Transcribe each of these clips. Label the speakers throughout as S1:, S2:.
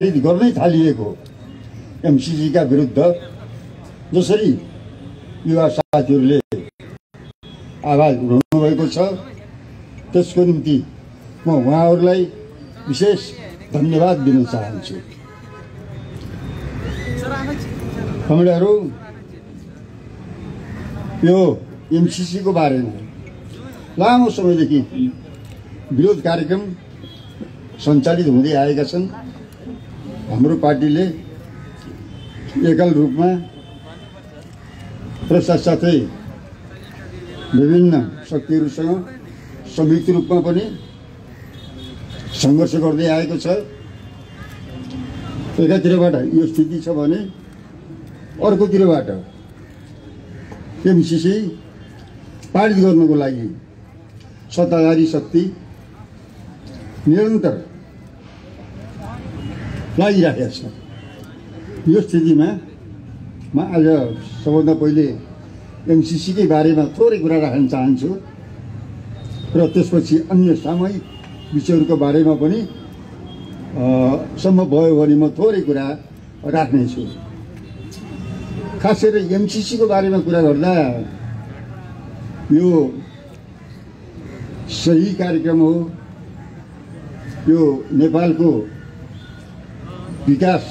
S1: पारित गर्नै थालिएको एमसीसीका विरुद्ध जसरी युवा साथीहरूले आवाज उठाउनु भएको छ त्यसको निम्ति म उहाँहरूलाई विशेष धन्यवाद दिन चाहन्छु। कमरेडहरू, यो एमसीसीको बारेमा लामो समयदेखि विरोध कार्यक्रम सञ्चालित हुँदै आएका छन्। हाम्रो पार्टीले एकल रूपमा र साथसाथै विभिन्न शक्तिहरूसँग संयुक्त रूपमा पनि सङ्घर्ष गर्दै आएको छ। एकातिरबाट यो स्थिति छ भने अर्कोतिरबाट एमसीसी पारित गर्नको लागि सत्ताधारी शक्ति निरन्तर लागिरहेको छ। यो स्थितिमा म आज सबभन्दा पहिले एमसीसीकै बारेमा थोरै कुरा राख्न चाहन्छु र त्यसपछि अन्य सामूहिक विषयहरूको बारेमा पनि सम्भव भयो भने म थोरै कुरा राख्नेछु। खास गरी एमसीसीको बारेमा कुरा गर्दा यो सही कार्यक्रम हो, यो नेपालको विकास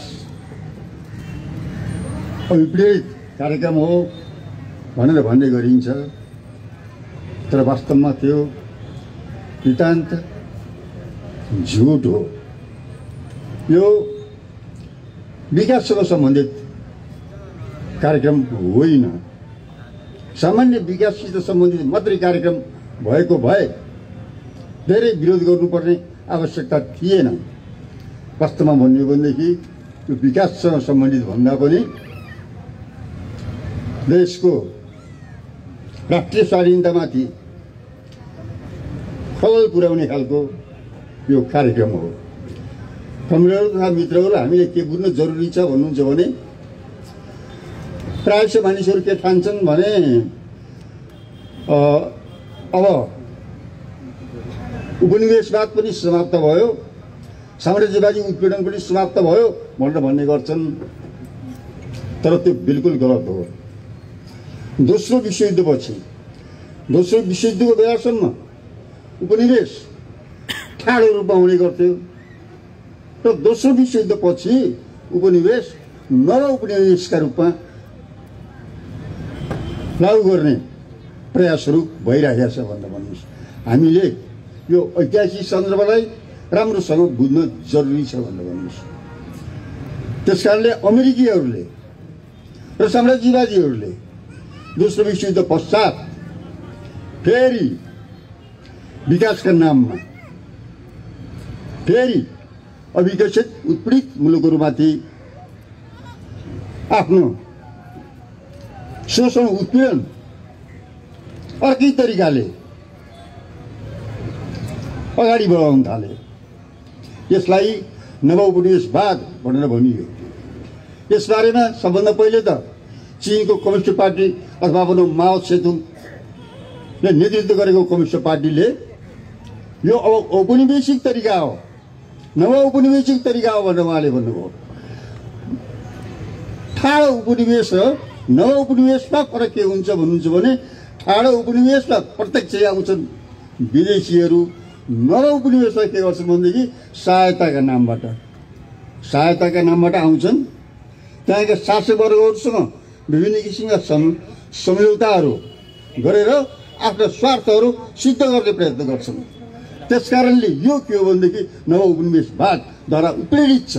S1: अभिप्रेरित कार्यक्रम हो भनेर भन्ने गरिन्छ, तर वास्तवमा त्यो नितान्त झुट हो। यो विकाससँग सम्बन्धित कार्यक्रम होइन। सामान्य विकाससित सम्बन्धित मात्रै कार्यक्रम भएको भए धेरै विरोध गर्नुपर्ने आवश्यकता थिएन। वास्तवमा भन्ने हो भनेदेखि यो विकाससँग सम्बन्धित भन्दा पनि देशको राष्ट्रिय स्वाधीनतामाथि खलल पुर्याउने खालको यो कार्यक्रम हो। कमरेडहरू तथा मित्रहरू, हामीले के बुझ्न जरुरी छ भन्नुहुन्छ भने प्रायः मानिसहरू के ठान्छन् भने अब उपनिवेशवाद पनि समाप्त भयो, साम्राज्यवादी उत्पीडन पनि समाप्त भयो भनेर भन्ने गर्छन्, तर त्यो बिल्कुल गलत हो। दोस्रो विश्वयुद्धपछि, दोस्रो विश्वयुद्धको बेलासम्म उपनिवेश ठाडो रूपमा हुने गर्थ्यो र दोस्रो विश्वयुद्धपछि उपनिवेश नव उपनिवेशका रूपमा लागू गर्ने प्रयासहरू भइरहेका छ भनेर भन्नुहोस्। हामीले यो ऐतिहासिक सन्दर्भलाई राम्रोसँग बुझ्न जरुरी छ भनेर भन्नुहोस्। त्यसकारणले अमेरिकीहरूले र साम्राज्यवादीहरूले दोस्रो विश्वयुद्ध पश्चात फेरि विकासका नाममा फेरि अविकसित उत्पीडित मुलुकहरूमाथि आफ्नो शोषण उत्पीडन अर्कै तरिकाले अगाडि बढाउन थाले। यसलाई नवोपनिवेशवाद भनेर भनियो। यसबारेमा सबभन्दा पहिले त चीनको कम्युनिस्ट पार्टी अथवा भनौँ माओ सेतुङले नेतृत्व गरेको कम्युनिस्ट पार्टीले यो अब औपनिवेशिक तरिका हो, नवौपनिवेशिक तरिका हो भनेर उहाँले भन्नुभयो। ठाडो उपनिवेश र नवौपनिवेशमा फरक के हुन्छ भन्नुहुन्छ भने ठाडो उपनिवेशमा प्रत्यक्ष आउँछन् विदेशीहरू, नवौपनिवेशमा के गर्छन् भनेदेखि सहायताका नामबाट आउँछन्। त्यहाँका शासक वर्गहरूसँग विभिन्न किसिमका सम्झौताहरू गरेर आफ्ना स्वार्थहरू सिद्ध गर्ने प्रयत्न गर्छन्। त्यसकारणले यो के हो भनेदेखि नवोपनिवेशवादद्वारा उत्प्रेरित छ।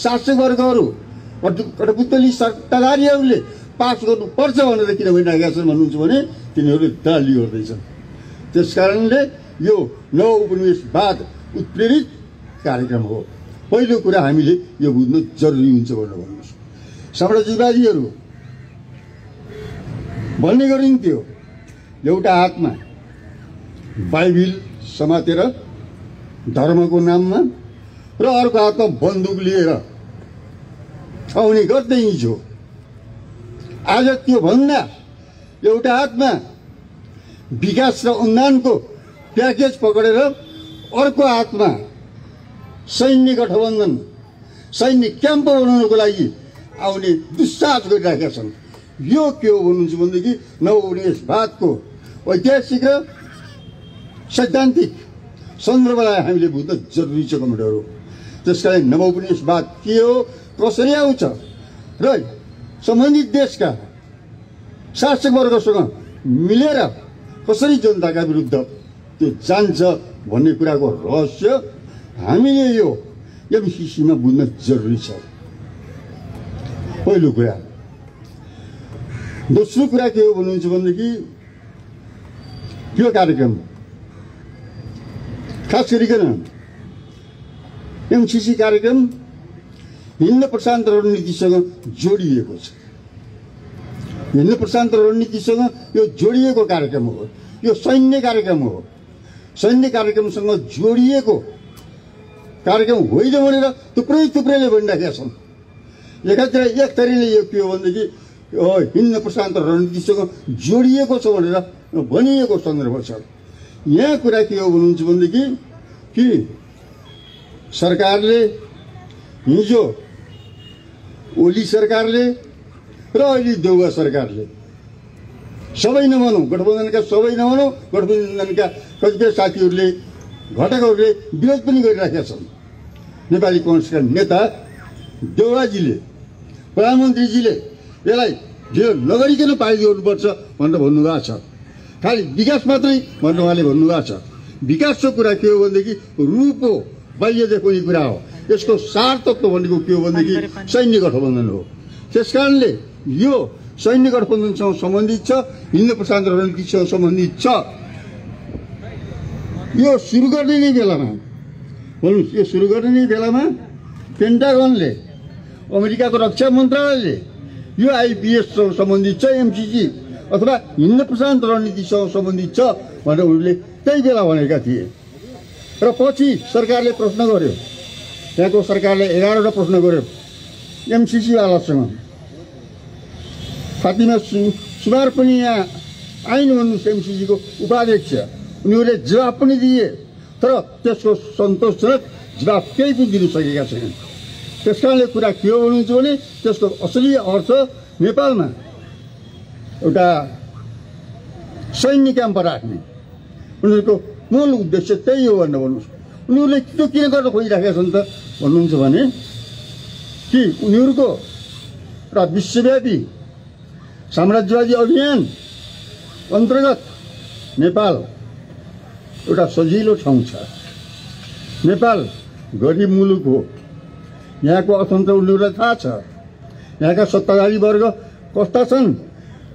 S1: शासक वर्गहरू कठपुतली सत्ताधारीहरूले पास गर्नुपर्छ भनेर किन भनिरहेका छन् भन्नुहुन्छ भने तिनीहरूले दलाली गर्दैछन्। त्यसकारणले यो नवोपनिवेशवाद उत्प्रेरित कार्यक्रम हो। पहिलो कुरा हामीले यो बुझ्नु जरुरी हुन्छ भनेर भन्नुहोस्। साम्राज्यवादीहरू भन्ने गरिन्थ्यो एउटा हातमा बाइबिल समातेर धर्मको नाममा र अर्को हातमा बन्दुक लिएर आउने गर्दै हिजो। आज त्यो भन्दा एउटा हातमा विकास र उन्नयनको प्याकेज पकडेर अर्को हातमा सैन्य गठबन्धन, सैन्य क्याम्प बनाउनको लागि आउने दुस्साहस गरिराखेका छन्। यो के हो भन्नुहुन्छ भनेदेखि नवउपनिवेशवादको ऐतिहासिक र सैद्धान्तिक सन्दर्भलाई हामीले बुझ्न जरुरी छ कमेन्टहरू। त्यसकारण नवउपनिवेशवाद के हो, कसरी आउँछ र सम्बन्धित देशका शासक वर्गसँग मिलेर कसरी जनताका विरुद्ध त्यो जान्छ भन्ने कुराको रहस्य हामीले यो एमसिसीमा बुझ्न जरुरी छ। पहिलो कुरा। दोस्रो कुरा के हो भन्नुहुन्छ भनेदेखि यो कार्यक्रम खास गरिकन एमसिसी कार्यक्रम हिन्द प्रशान्त रणनीतिसँग जोडिएको छ। हिन्द प्रशान्त रणनीतिसँग यो जोडिएको कार्यक्रम हो। यो सैन्य कार्यक्रम हो। सैन्य कार्यक्रमसँग जोडिएको कार्यक्रम होइन भनेर थुप्रैले भनिराखेका छन्। एकातिर एक थरीले यो के हो भनेदेखि हिन्द प्रशान्त रणनीतिसँग जोडिएको छ भनेर भनिएको सन्दर्भ छ। यहाँ कुरा के हो भन्नुहुन्छ भनेदेखि कि सरकारले हिजो ओली सरकारले र अहिले देउवा सरकारले सबै नमानौँ, गठबन्धनका सबै नमानौँ, गठबन्धनका कतिपय साथीहरूले घटकहरूले विरोध पनि गरिराखेका छन्। नेपाली कङ्ग्रेसका नेता देउवाजीले प्रधानमन्त्रीजीले यसलाई ढिलो नगरिकन पारिदिनुपर्छ भनेर भन्नुभएको छ। खालि विकास मात्रै भनेर उहाँले भन्नुभएको छ। विकासको कुरा के हो भनेदेखि रूप हो, बाह्य देखाउने कुरा हो। यसको सार तत्त्व भनेको के हो भनेदेखि सैन्य गठबन्धन हो। त्यसकारणले यो सैन्य गठबन्धनसँग सम्बन्धित छ, हिन्द प्रशान्त रणनीतिसँग सम्बन्धित छ। यो सुरु गर्ने नै बेलामा भन्नुहोस्, यो सुरु गर्ने नै बेलामा पेन्टागनले, अमेरिकाको रक्षा मन्त्रालयले यो आइपिएससँग सम्बन्धित छ एमसिसी अथवा हिन्द प्रशान्त रणनीतिसँग सम्बन्धित छ भनेर उनले त्यही बेला भनेका थिए। र पछि सरकारले प्रश्न गर्यो, त्यहाँको सरकारले 11वटा प्रश्न गर्यो एमसिसीवालासँग। फातिमा सुमार पनि यहाँ आइन भन्नुहोस् एमसिसीको उपाध्यक्ष, उनीहरूले जवाब पनि दिए तर त्यसको सन्तोषजनक जवाब केही पनि दिन सकेका छैनन्। त्यसकारणले कुरा के हो भन्नुहुन्छ भने त्यसको असली अर्थ नेपालमा एउटा सैन्य क्याम्प राख्ने उनीहरूको मूल उद्देश्य त्यही हो भनेर भन्नुहोस्। उनीहरूले त्यो किन गर्न खोजिराखेका छन् त भन्नुहुन्छ भने कि उनीहरूको एउटा विश्वव्यापी साम्राज्यवादी अभियान अन्तर्गत नेपाल एउटा सजिलो ठाउँ छ। नेपाल गरिब मुलुक हो। यहाँको अर्थतन्त्र उनीहरूलाई थाहा छ। यहाँका सत्ताधारी वर्ग कस्ता छन्,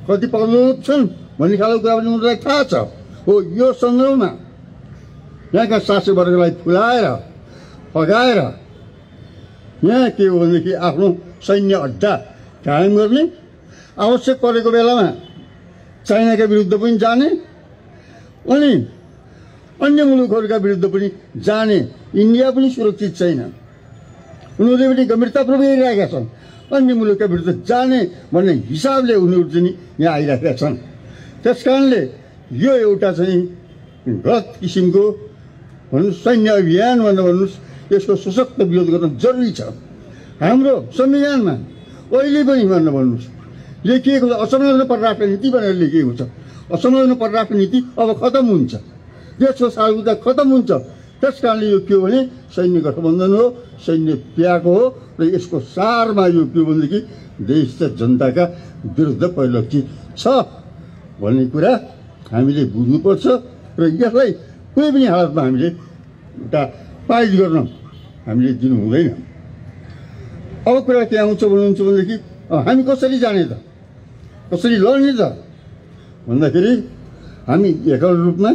S1: कति प्रलोभ छन् भन्ने खालको कुरा पनि उनीहरूलाई थाहा छ। हो, यो सन्दर्भमा यहाँका शासक वर्गलाई फुलाएर फगाएर यहाँ के हो भनेदेखि आफ्नो सैन्य अड्डा कायम गर्ने, आवश्यक परेको बेलामा चाइनाका विरुद्ध पनि जाने अनि अन्य मुलुकहरूका विरुद्ध पनि जाने। इन्डिया पनि सुरक्षित छैन, उनीहरूले पनि गम्भीरतापूर्वक हेरिरहेका छन्। अन्य मुलुकका विरुद्ध जाने भन्ने हिसाबले उनीहरू चाहिँ यहाँ आइरहेका छन्। त्यसकारणले यो एउटा चाहिँ गलत किसिमको भन्नुहोस् सैन्य अभियान भनेर भन्नुहोस्, यसको सशक्त विरोध गर्न जरुरी छ। हाम्रो संविधानमा अहिले पनि भनेर भन्नुहोस् लेखिएको छ, असंलग्न परराष्ट्र नीति भनेर लेखिएको छ। असंलग्न परराष्ट्र नीति अब खतम हुन्छ, देशको सार्वभौमिकता खतम हुन्छ। त्यसकारणले यो के हो भने सैन्य गठबन्धन हो, सैन्य त्याग हो र यसको सारमा यो के हो भनेदेखि देश र जनताका विरुद्ध परिलक्षित छ भन्ने कुरा हामीले बुझ्नुपर्छ र यसलाई कुनै पनि हालतमा हामीले एउटा पारित गर्न हामीले दिनु हुँदैन। अब कुरा के आउँछ भन्नुहुन्छ भनेदेखि हामी कसरी जाने त, कसरी लड्ने त भन्दाखेरि हामी एकल रूपमा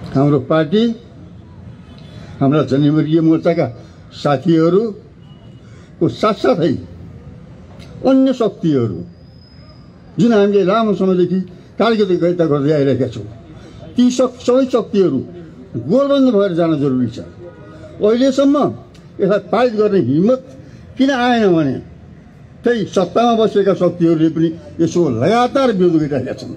S1: हाम्रो पार्टी, हाम्रा जनवर्गीय मोर्चाका साथीहरूको साथसाथै अन्य शक्तिहरू जुन हामीले लामो समयदेखि कार्यकर्ता गर्दै आइरहेका छौँ, ती सबै शक्तिहरू गोलबन्द भएर जान जरुरी छ। अहिलेसम्म यसलाई पारित गर्ने हिम्मत किन आएन भने त्यही सत्तामा बसेका शक्तिहरूले पनि यसो लगातार विरोध गरिरहेका छन्।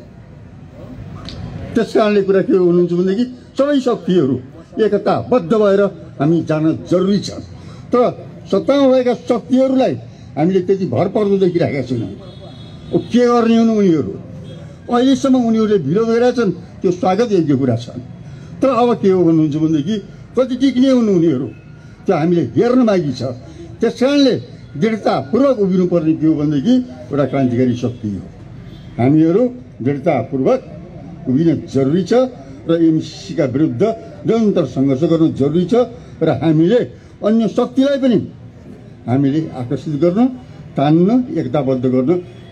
S1: त्यसकारणले कुरा के हुनुहुन्छ भनेदेखि सबै शक्तिहरू एकताबद्ध भएर हामी जान जरुरी छ। तर सत्तामा भएका शक्तिहरूलाई हामीले त्यति भर पर्दो देखिरहेका छैनौँ। के गर्ने हुन् उनीहरू? अहिलेसम्म उनीहरूले विरोध गरिरहेछन्, त्यो स्वागत योग्य कुरा छ। तर अब के हो भन्नुहुन्छ भनेदेखि कति टिक्ने हुन् उनीहरू, त्यो हामीले हेर्न बाँकी छ। त्यस कारणले दृढतापूर्वक उभिनुपर्ने के हो भनेदेखि एउटा क्रान्तिकारी शक्ति हो। हामीहरू दृढतापूर्वक उभिन जरुरी छ र एमसिसीका विरुद्ध निरन्तर सङ्घर्ष गर्नु जरुरी छ र हामीले अन्य शक्तिलाई पनि हामीले आकर्षित गर्न, तान्न, एकताबद्ध गर्न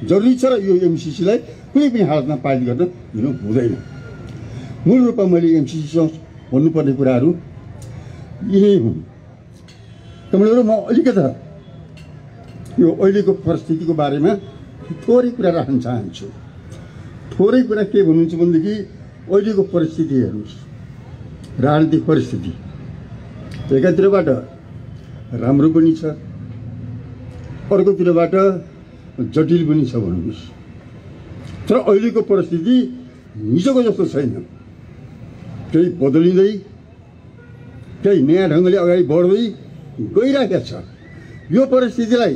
S1: जरुरी छ र यो एमसिसीलाई कुनै पनि हालतमा पारित गर्न दिनु हुँदैन। मूल रूपमा मैले एमसिसीसँग भन्नुपर्ने कुराहरू यिनै हुन्। तपाईँहरू म अलिकता यो अहिलेको परिस्थितिको बारेमा थोरै कुरा राख्न चाहन्छु। थोरै कुरा के भन्नुहुन्छ भनेदेखि अहिलेको परिस्थिति हेर्नुहोस्, राजनीतिक परिस्थिति एकातिरबाट राम्रो पनि छ, अर्कोतिरबाट जटिल पनि छ भन्नुहोस्। तर अहिलेको परिस्थिति हिजोको जस्तो छैन। केही बदलिँदै, केही नयाँ ढङ्गले अगाडि बढ्दै गइरहेको छ। यो परिस्थितिलाई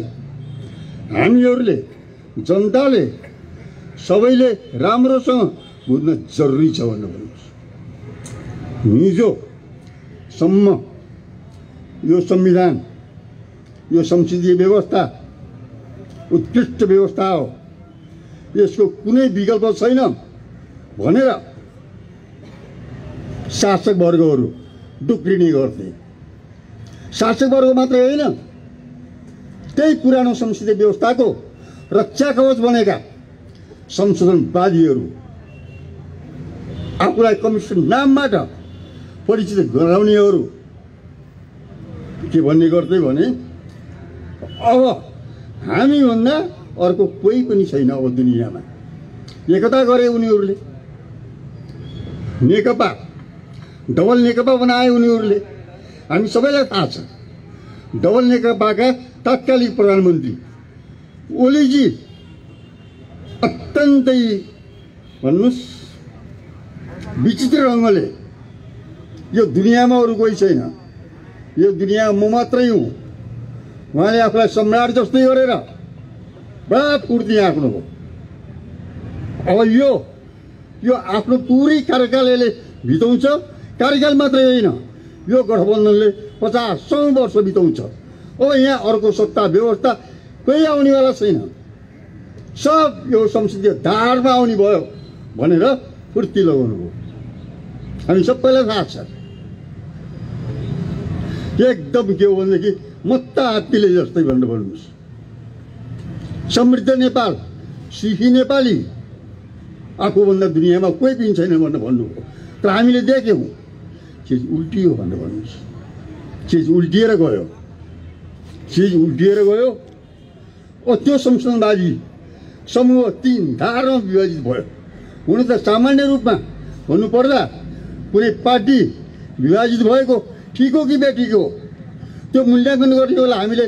S1: हामीहरूले, जनताले, सबैले राम्रोसँग बुझ्न जरुरी छ भनेर भन्नुहोस्। हिजोसम्म यो संविधान, यो संसदीय व्यवस्था उत्कृष्ट व्यवस्था हो, यसको कुनै विकल्प छैन भनेर शासक वर्गहरू डुक्रिने गर्थे। शासक वर्ग मात्रै होइन, त्यही पुरानो संसदीय व्यवस्थाको रक्षा कवच बनेका संशोधनवादीहरू आफूलाई कम्युनिस्ट नामबाट परिचित गराउनेहरू के भन्ने गर्थे भने अब हामीभन्दा अर्को कोही पनि छैन अब दुनियाँमा। एकता गरे उनीहरूले, नेकपा, डबल नेकपा बनाए उनीहरूले। हामी सबैलाई थाहा छ डबल नेकपाका तत्कालीन प्रधानमन्त्री ओलीजी अत्यन्तै भन्नुहोस् विचित्र ढङ्गले यो दुनियाँमा अरू कोही छैन, यो दुनियाँ म मात्रै हुँ, उहाँले आफूलाई सम्राट जस्तै गरेर बडा फुर्ती आफ्नो हो। अब यो आफ्नो पुरै कार्यकालले बिताउँछ। कार्यकाल मात्रै होइन, यो गठबन्धनले 50 वर्ष बिताउँछ। अब यहाँ अर्को सत्ता व्यवस्था कोही आउनेवाला छैन, सब यो संसदीय धारमा आउने भयो भनेर फुर्ती लगाउनु हो। हामी सबैलाई थाहा छ। एकदम के हो भनेदेखि मत्ता हात्तीले जस्तै भनेर भन्नुहोस्। समृद्ध नेपाल, सुखी नेपाली आफूभन्दा दुनियाँमा कोही पनि छैन भनेर भन्नु हो। तर हामीले देख्यौँ चिज उल्टियो भनेर भन्नुहोस्। चिज उल्टिएर गयो, चिज उल्टिएर गयो। त्यो संशोधनवादी समूह 3 धारमा विभाजित भयो। हुन त सामान्य रूपमा भन्नुपर्दा कुनै पार्टी विभाजित भएको ठिक हो कि बेठिक हो त्यो मूल्याङ्कन गर्ने बेला हामीले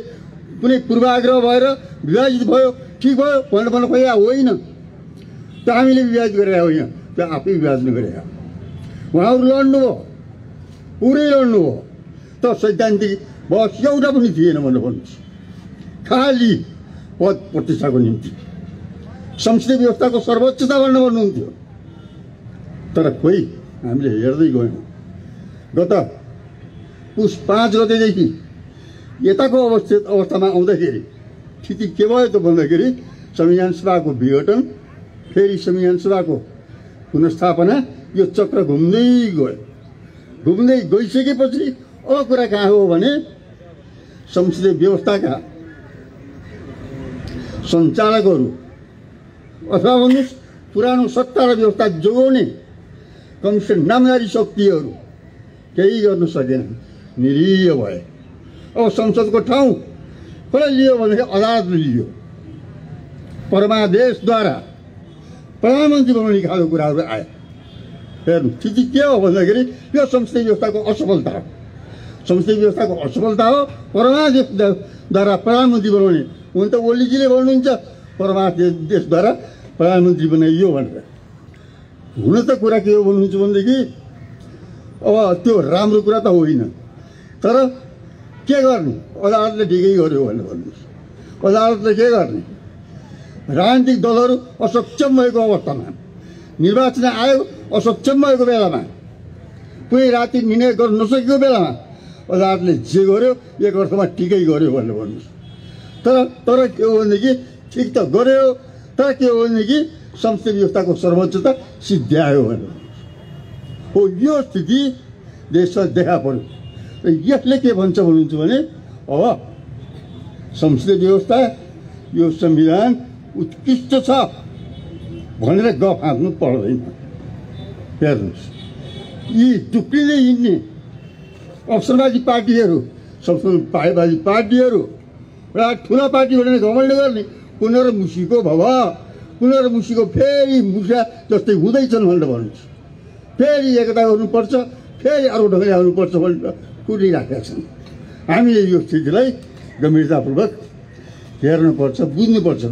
S1: कुनै पूर्वाग्रह भएर विभाजित भयो ठिक भयो भनेर भन्नु खोइ होइन। त्यो हामीले विभाजित गरेर होइन, त्यो आफै विभाजन गरेर उहाँहरू लड्नु हो, पुरै लड्नु हो। त सैद्धान्तिक बहस एउटा पनि थिएन भनेर भन्नुहोस्। खालि पद प्रतिष्ठाको निम्ति संसदीय व्यवस्थाको सर्वोच्चता भनेर भन्नुहुन्थ्यो। तर खोइ हामीले हेर्दै गयौँ। गत पुस 5 गतेदेखि यताको अवस्थामा आउँदाखेरि स्थिति के भयो त भन्दाखेरि संविधान सभाको विघटन, फेरि संविधान सभाको पुनर्स्थापना, यो चक्र घुम्दै गयो। घुम्दै गइसकेपछि अब कुरा कहाँ हो भने संसदीय व्यवस्थाका सञ्चालकहरू अथवा भन्नुहोस् पुरानो सत्ता र व्यवस्था जोगाउने कम्युनिस्ट नामधारी शक्तिहरू केही गर्न सकेनन्, निरीह भए। अब संसदको ठाउँ कसले लियो भनेदेखि अदालतले लियो। परमादेशद्वारा प्रधानमन्त्री बनाउने खालको कुराहरू आयो। हेर्नु स्थिति के हो भन्दाखेरि यो संसदीय व्यवस्थाको असफलता हो। संसदीय व्यवस्थाको असफलता हो। परमादेशद्वारा प्रधानमन्त्री बनाउने। हुन त ओलीजीले भन्नुहुन्छ परमादेशद्वारा प्रधानमन्त्री बनाइयो भनेर। हुन त कुरा के हो भन्नुहुन्छ भनेदेखि अब त्यो राम्रो कुरा त होइन। तर के गर्ने? अदालतले ठिकै गर्यो भनेर भन्नुहोस्। अदालतले के गर्ने? राजनीतिक दलहरू असक्षम भएको अवस्थामा, निर्वाचन आयोग असक्षम भएको बेलामा, कुनै राति निर्णय गर्न नसकेको बेलामा अदालतले जे गर्यो एक अर्थमा ठिकै गर्यो भनेर भन्नुहोस्। तर के हो भनेदेखि ठिक त गर्यो, तर के हो भनेदेखि संसदीय व्यवस्थाको सर्वोच्चता सिद्ध्यायो भनेर भन्नुहोस्। हो यो स्थिति देशमा देखा पर्यो। र यसले के भन्छ भन्नुहुन्छ भने अब संसदीय व्यवस्था यो संविधान उत्कृष्ट छ भनेर गफ हाँक्नु पर्दैन। हेर्नुहोस्, यी टुक्रिँदै हिँड्ने अवसरवादी पार्टीहरू, संशोधनवादी पार्टीहरू र ठुला पार्टी भनेर घमण्ड गर्ने पुनर्मुसीको भव, पुनर्मुसीको फेरि मुसा जस्तै हुँदैछन् भनेर भन्नुहोस्। फेरि एकता गर्नुपर्छ, फेरि अर्को ढङ्गले आउनुपर्छ भनेर कुरिराखेका छन्। हामीले यो स्थितिलाई गम्भीरतापूर्वक हेर्नुपर्छ, बुझ्नुपर्छ।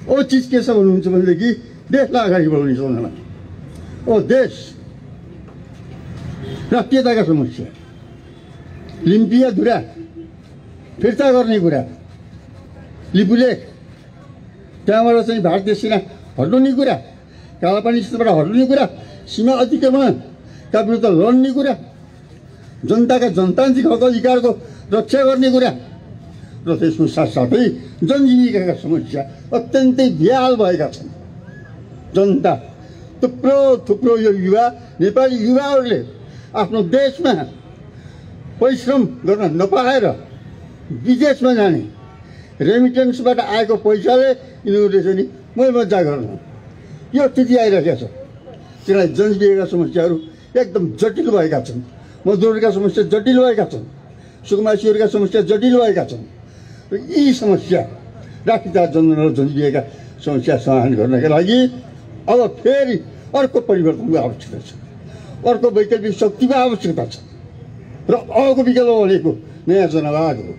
S1: अब चिज के छ भन्नुहुन्छ भनेदेखि देशलाई अगाडि बढाउने सम्बन्धमा देश राष्ट्रियताका समस्या, लिम्पिया धुरा फिर्ता गर्ने कुरा, लिपुलेख, त्यहाँबाट चाहिँ भारतीय सेना हटाउने कुरा, कालापानी क्षेत्रबाट हटाउने कुरा, सीमा अतिक्रमणका विरुद्ध लड्ने कुरा, जनताका जनतान्त्रिक हक अधिकारको रक्षा गर्ने कुरा र त्यसको साथसाथै जनजीविकाका समस्या अत्यन्तै बेहाल भएका छन्। जनता थुप्रो यो युवा, नेपाली युवाहरूले आफ्नो देशमा परिश्रम गर्न नपाएर विदेशमा जाने, रेमिटेन्सबाट आएको पैसाले यिनीहरूले चाहिँ मैमजा गर्न यो स्थिति आइरहेको छ। त्यसलाई जनजीविकाका समस्याहरू एकदम जटिल भएका छन्। मजदुरहरूका समस्या जटिल भएका छन्, सुकुम्बासीहरूका समस्या जटिल भएका छन्। र यी समस्या राष्ट्रियता, जनजन र जनजीविकाका समस्या समाधान गर्नका लागि अब फेरि अर्को परिवर्तनको आवश्यकता छ, अर्को वैकल्पिक शक्तिको आवश्यकता छ। र अबको विकल्प भनेको नयाँ जनवाद हो,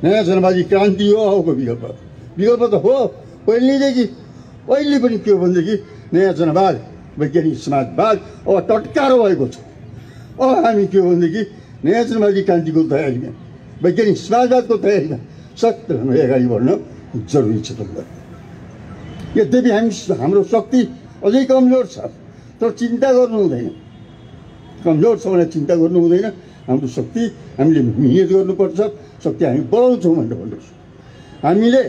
S1: नयाँ जनवादी क्रान्ति हो। अबको विकल्प त हो पहिलेदेखि, अहिले पनि के हो भनेदेखि नयाँ जनवाद, वैज्ञानिक समाजवाद अब टटकारो भएको छ। अब हामी के हो भनेदेखि नयाँ जनवादी क्रान्तिको तयारीमा, वैज्ञानिक समाजवादको तयारीमा सक्त ढङ्गले अगाडि बढ्न जरुरी छ। यद्यपि हाम्रो शक्ति अझै कमजोर छ, तर चिन्ता गर्नु हुँदैन। कमजोर छ भने चिन्ता गर्नु हुँदैन। हाम्रो शक्ति हामीले मिहिनेत गर्नुपर्छ, शक्ति हामी बढाउँछौँ भनेर भन्नुहोस्। हामीले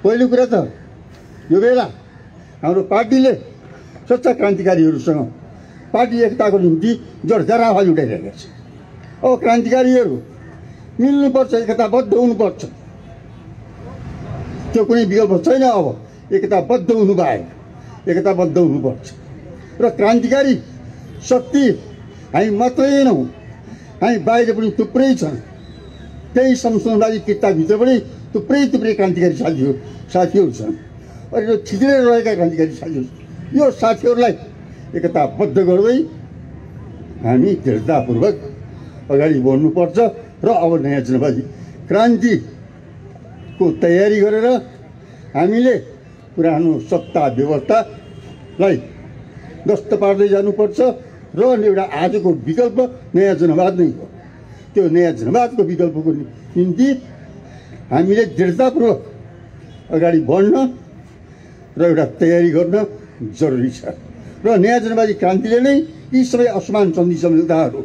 S1: पहिलो कुरा त यो बेला हाम्रो पार्टीले सच्चा क्रान्तिकारीहरूसँग पार्टी एकताको निम्ति जोरदार आवाज उठाइरहेका छ। अब क्रान्तिकारीहरू मिल्नुपर्छ, एकताबद्ध हुनुपर्छ। त्यो कुनै विकल्प छैन। अब एकताबद्ध हुनु बाहेक एकताबद्ध हुनुपर्छ। र क्रान्तिकारी शक्ति हामी मात्रै नहौँ, हामी बाहिर पनि थुप्रै छन्। त्यही संशोधनवादी किताभित्र पनि थुप्रै क्रान्तिकारी साथीहरू छन्। अनि यो छिद्रेर रहेका क्रान्तिकारी साथीहरू, यो साथीहरूलाई एकताबद्ध गर्दै हामी दृढतापूर्वक अगाडि बढ्नुपर्छ। र अब नयाँ जनवादी क्रान्तिको तयारी गरेर हामीले पुरानो सत्ता व्यवस्थालाई ध्वस्त पार्दै जानुपर्छ। र एउटा आजको विकल्प नयाँ जनवाद नै हो। त्यो नयाँ जनवादको विकल्पको निम्ति हामीले दृढतापूर्वक अगाडि बढ्न र एउटा तयारी गर्न जरुरी छ। र नयाँ जनवादी क्रान्तिले नै यी सबै असमान सन्धि सम्झौताहरू,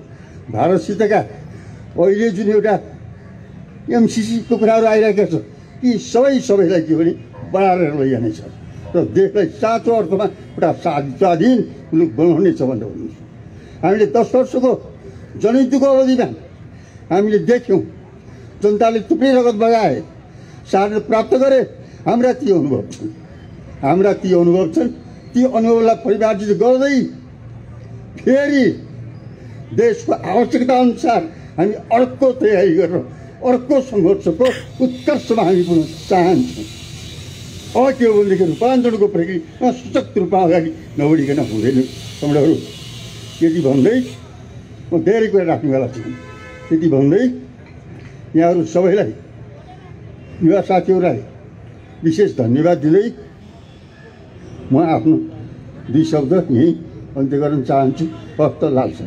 S1: भारतसितका अहिले जुन एउटा एमसिसीको कुराहरू आइरहेका छ, यी सबैलाई के भने बढाएर लैजानेछ र देशलाई साँचो अर्थमा एउटा स्वाधीन मुलुक बनाउनेछ भनेर भन्नुहोस्। हामीले 10 वर्षको जनयुद्धको अवधिमा हामीले देख्यौँ, जनताले थुप्रै रगत बगाए, साधन प्राप्त गरे। हाम्रा ती अनुभव छन्। ती अनुभवलाई परिमार्जित गर्दै फेरि देशको आवश्यकता अनुसार हामी अर्को तयारी गरेर अर्को सङ्घर्षको उत्कर्षमा हामी पुग्न चाहन्छौँ। अब के हो भनेदेखि रूपान्तरणको प्रक्रिया सशक्त रूपमा अगाडि नबढिकन हुँदैन। सम्राटहरू यति भन्दै म धेरै कुरा राख्नेवाला छु। यति भन्दै यहाँहरू सबैलाई, युवा साथीहरूलाई विशेष धन्यवाद दिँदै म आफ्नो 2 शब्द यहीँ अन्त्य गर्न चाहन्छु। हस्त लाल छ।